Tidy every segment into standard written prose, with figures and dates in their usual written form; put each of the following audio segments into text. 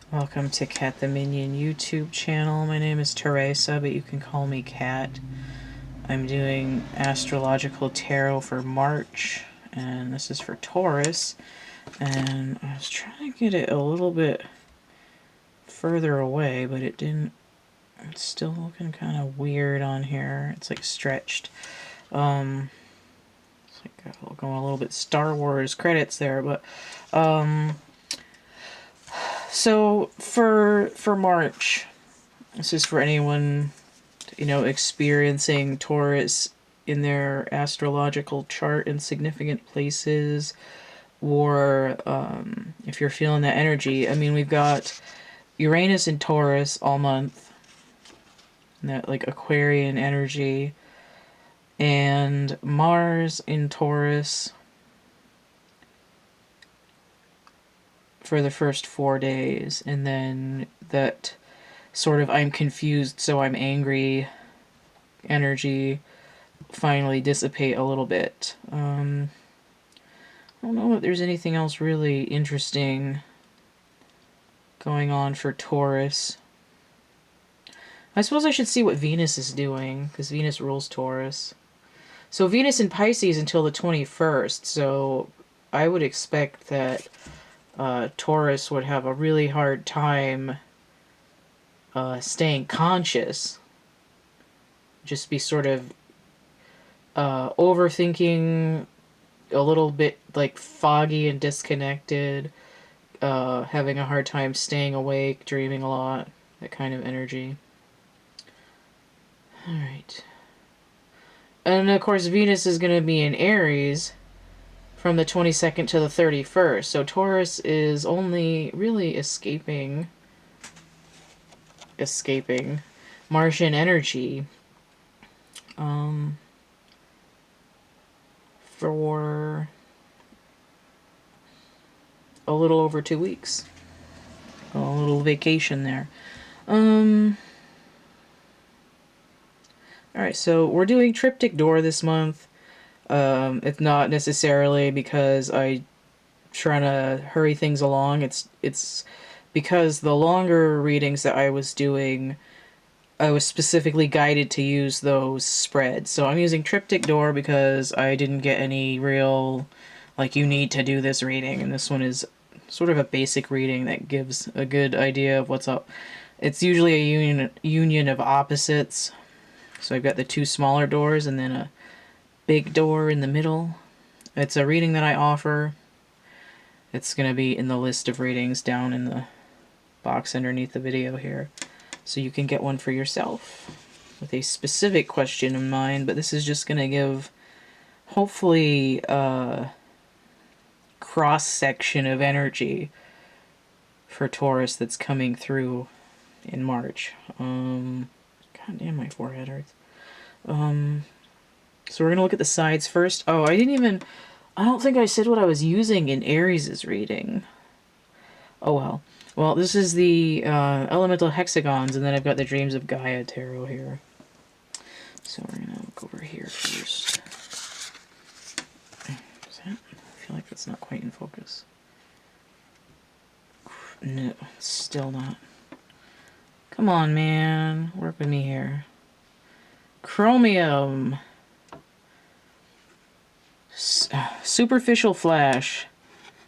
Welcome to CATtheMinion YouTube channel. My name is Theresa, but you can call me Cat. I'm doing astrological tarot for March, and this is for Taurus. And I was trying to get it a little bit further away, but it didn't. It's still looking kind of weird on here. It's like stretched. It's like going a little bit Star Wars credits there, but so for March, this is for anyone, experiencing Taurus in their astrological chart in significant places, or if you're feeling that energy. I mean, we've got Uranus in Taurus all month, that like Aquarian energy, and Mars in Taurus for the first 4 days, and then that sort of I'm confused, so I'm angry energy finally dissipate a little bit. I don't know if there's anything else really interesting going on for Taurus. I suppose I should see what Venus is doing, because Venus rules Taurus. So Venus in Pisces until the 21st, so I would expect that Taurus would have a really hard time staying conscious. Just be sort of overthinking, a little bit like foggy and disconnected, having a hard time staying awake, dreaming a lot, that kind of energy. Alright. And of course Venus is going to be in Aries from the 22nd to the 31st. So Taurus is only really escaping Martian energy for a little over 2 weeks. A little vacation there. Alright, so we're doing Triptych Door this month. It's not necessarily because I'm trying to hurry things along. It's because the longer readings that I was doing, I was specifically guided to use those spreads. So I'm using Triptych Door because I didn't get any real, like, you need to do this reading. And this one is sort of a basic reading that gives a good idea of what's up. It's usually a union of opposites. So I've got the two smaller doors and then a big door in the middle. It's a reading that I offer. It's going to be in the list of readings down in the box underneath the video here. So you can get one for yourself with a specific question in mind, but this is just going to give, hopefully, a cross-section of energy for Taurus that's coming through in March. God damn, my forehead hurts. So we're going to look at the sides first. Oh, I don't think I said what I was using in Aries' reading. Oh well. Well, this is the elemental hexagons, and then I've got the Dreams of Gaia tarot here. So we're going to look over here first. I feel like that's not quite in focus. No, it's still not. Come on, man. Work with me here. Chromium. Superficial flash.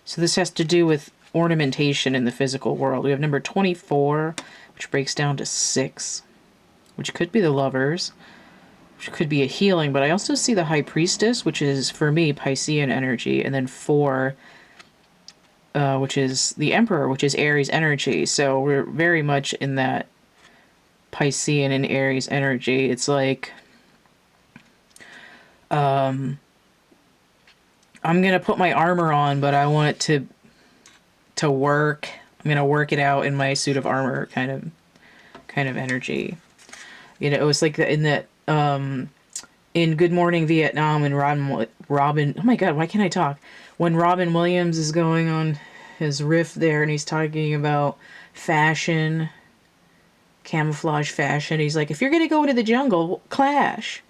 So this has to do with ornamentation in the physical world. We have number 24, which breaks down to 6, which could be the Lovers, which could be a healing, but I also see the High Priestess, which is, for me, Piscean energy, and then 4, which is the Emperor, which is Aries energy. So we're very much in that Piscean and Aries energy. It's like, I'm going to put my armor on, but I want it to work. I'm going to work it out in my suit of armor kind of energy. You know, it was like in that, in Good Morning Vietnam, and Robin, oh my God, why can't I talk? When Robin Williams is going on his riff there and he's talking about fashion, camouflage fashion, he's like, if you're going to go into the jungle, clash.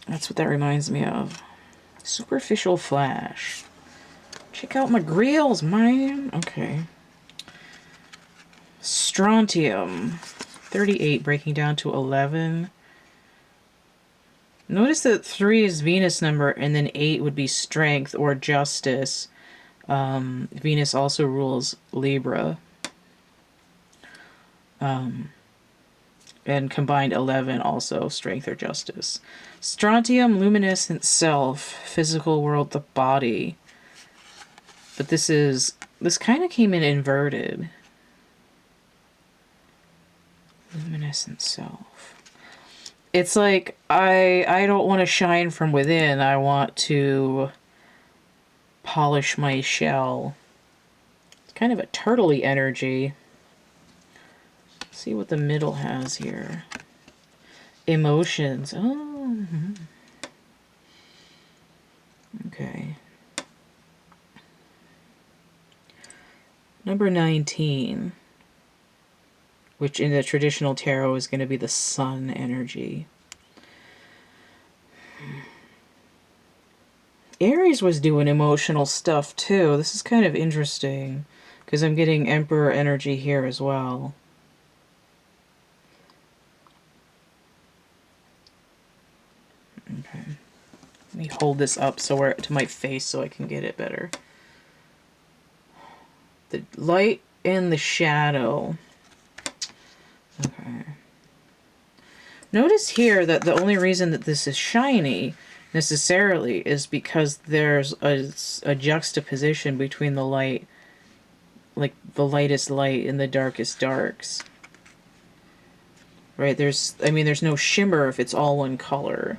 That's what that reminds me of. Superficial flash. Check out my grills, man. Okay. Strontium. 38 breaking down to 11. Notice that 3 is Venus number, and then 8 would be strength or justice. Venus also rules Libra. And combined 11 also strength or justice. Strontium, luminescent self, physical world, the body. But this kind of came in inverted. Luminescent self. It's like, I don't want to shine from within. I want to polish my shell. It's kind of a turtley energy. Let's see what the middle has here. Emotions. Oh. Okay. Number 19. Which in the traditional tarot is going to be the sun energy. Aries was doing emotional stuff too. This is kind of interesting because I'm getting Emperor energy here as well. Okay. Let me hold this up to my face so I can get it better. The light and the shadow. Okay. Notice here that the only reason that this is shiny necessarily is because there's a juxtaposition between the light, like the lightest light and the darkest darks. Right? There's no shimmer if it's all one color.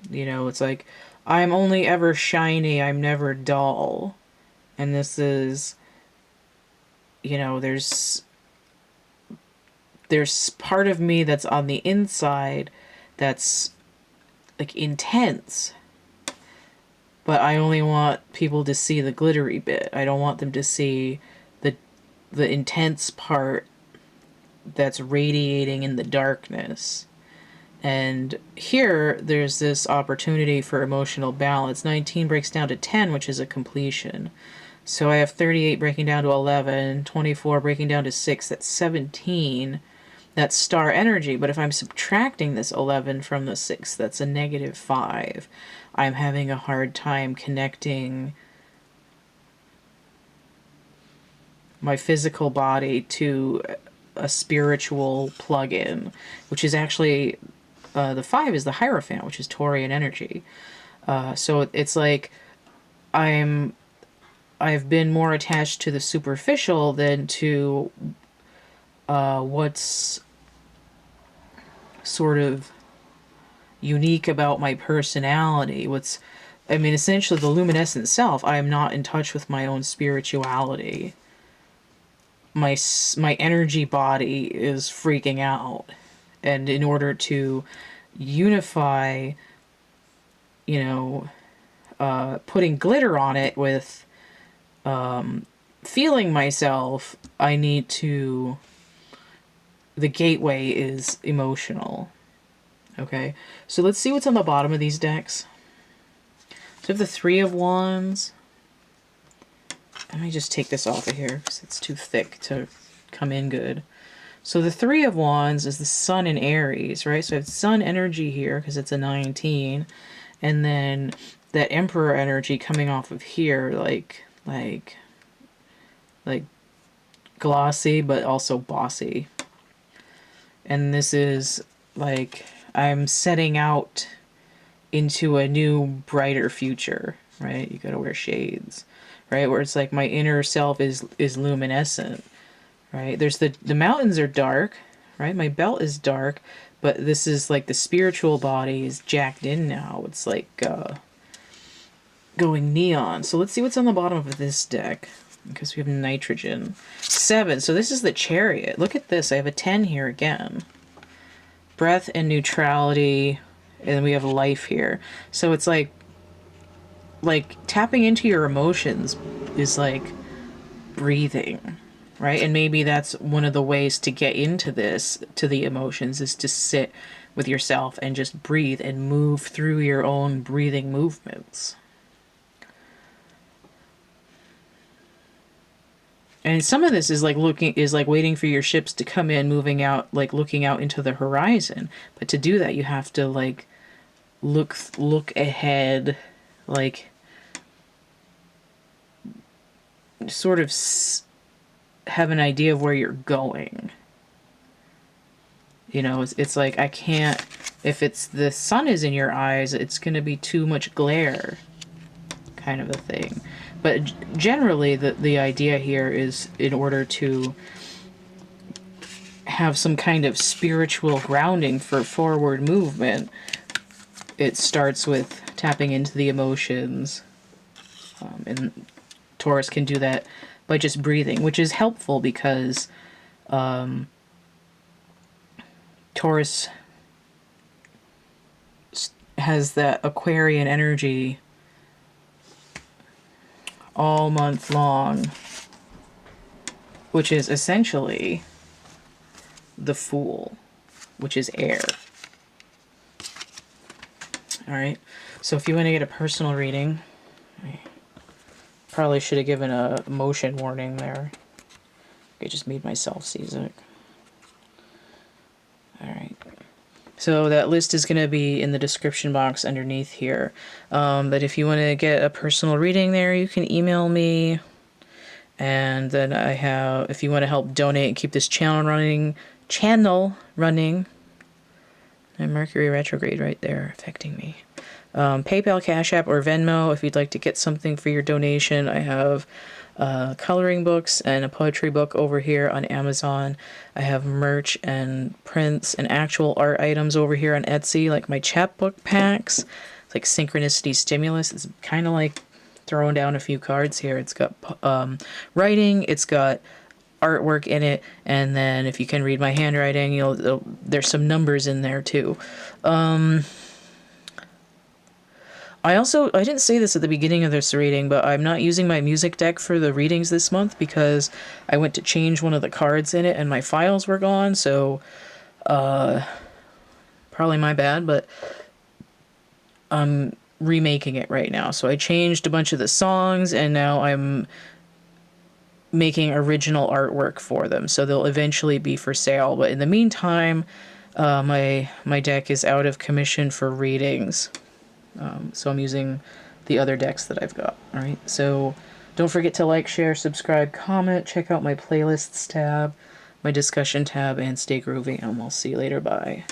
You know, it's like, I'm only ever shiny, I'm never dull. And this is, you know, there's part of me that's on the inside that's like intense. But I only want people to see the glittery bit. I don't want them to see the intense part that's radiating in the darkness. And here, there's this opportunity for emotional balance. 19 breaks down to 10, which is a completion. So I have 38 breaking down to 11, 24 breaking down to 6, that's 17. That's star energy, but if I'm subtracting this 11 from the 6, that's a negative 5. I'm having a hard time connecting my physical body to a spiritual plug-in, which is actually, the 5 is the Hierophant, which is Taurian energy. So it's like I've been more attached to the superficial than to what's sort of unique about my personality. Essentially the luminescent self, I am not in touch with my own spirituality. My energy body is freaking out. And in order to unify, you know, putting glitter on it with feeling myself, I need to... The gateway is emotional. Okay, so let's see what's on the bottom of these decks. So I have the 3 of Wands. Let me just take this off of here because it's too thick to come in good. So the 3 of Wands is the Sun in Aries, right? So I have Sun energy here because it's a 19. And then that Emperor energy coming off of here, like glossy, but also bossy. And this is like, I'm setting out into a new, brighter future, right? You gotta wear shades, right? Where it's like my inner self is luminescent, right? There's the mountains are dark, right? My belt is dark, but this is like the spiritual body is jacked in now. It's like going neon. So let's see what's on the bottom of this deck, because we have nitrogen. 7. So this is the Chariot. Look at this. I have a 10 here again. Breath and neutrality, and we have life here. So it's like tapping into your emotions is like breathing, right? And maybe that's one of the ways to get into this, to the emotions, is to sit with yourself and just breathe and move through your own breathing movements. And some of this is like waiting for your ships to come in, moving out, like looking out into the horizon. But to do that, you have to like look ahead, like sort of have an idea of where you're going. You know, it's like I can't, if it's the sun is in your eyes, it's going to be too much glare, kind of a thing. But generally, the idea here is in order to have some kind of spiritual grounding for forward movement, it starts with tapping into the emotions. And Taurus can do that by just breathing, which is helpful because Taurus has that Aquarian energy all month long, which is essentially the Fool, which is air. All right, so if you want to get a personal reading, I probably should have given a motion warning there. I just made myself seasick. All right. So that list is going to be in the description box underneath here. But if you want to get a personal reading there, you can email me. And then I have, if you want to help donate and keep this channel running, and Mercury retrograde right there affecting me. PayPal, Cash App, or Venmo if you'd like to get something for your donation. I have coloring books and a poetry book over here on Amazon. I have merch and prints and actual art items over here on Etsy, like my chapbook packs. It's like Synchronicity Stimulus. It's kind of like throwing down a few cards here. It's got writing, it's got artwork in it, and then if you can read my handwriting, there's some numbers in there too. I didn't say this at the beginning of this reading, but I'm not using my music deck for the readings this month because I went to change one of the cards in it and my files were gone, so probably my bad, but I'm remaking it right now. So I changed a bunch of the songs and now I'm making original artwork for them, so they'll eventually be for sale. But in the meantime, my deck is out of commission for readings. So I'm using the other decks that I've got. All right. So don't forget to like, share, subscribe, comment. Check out my playlists tab, my discussion tab, and stay groovy. And we'll see you later. Bye.